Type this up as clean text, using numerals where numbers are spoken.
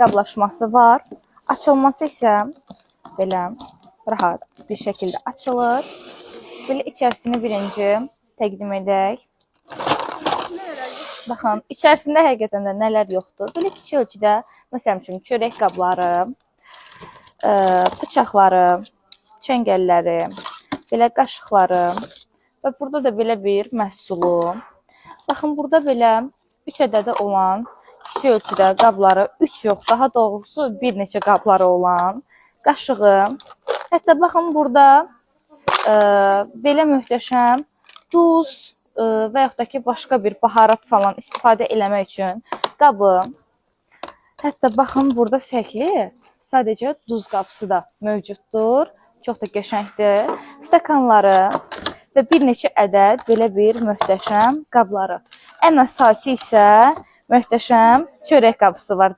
qablaşması var. Açılması isə belə rahat bir şəkildə açılır. Belə içərisini birinci təqdim edək. Baxın, içərisində həqiqətən də nələr yoxdur. Belə kiçik ölçüdə, məsələn üçün, çörək qabları, bıçaqları, çəngəlləri, belə qaşıqları və burada da belə bir məhsulu. Baxın, burada belə 3 ədədi olan kiçik ölçüdə qabları, 3 yox, daha doğrusu bir neçə qabları olan qaşığı. Hətta baxın, burada belə möhtəşəm duz və yaxud da ki, başqa bir baharat falan istifadə eləmək üçün qabı. Hətta baxın, burada fərqli sadəcə duz qabısı da mövcuddur. Çox da qəşəngdir. Stakanları və bir neçə ədəd belə bir möhtəşəm qabları. Ən əsası isə möhtəşəm çörək qabısı var.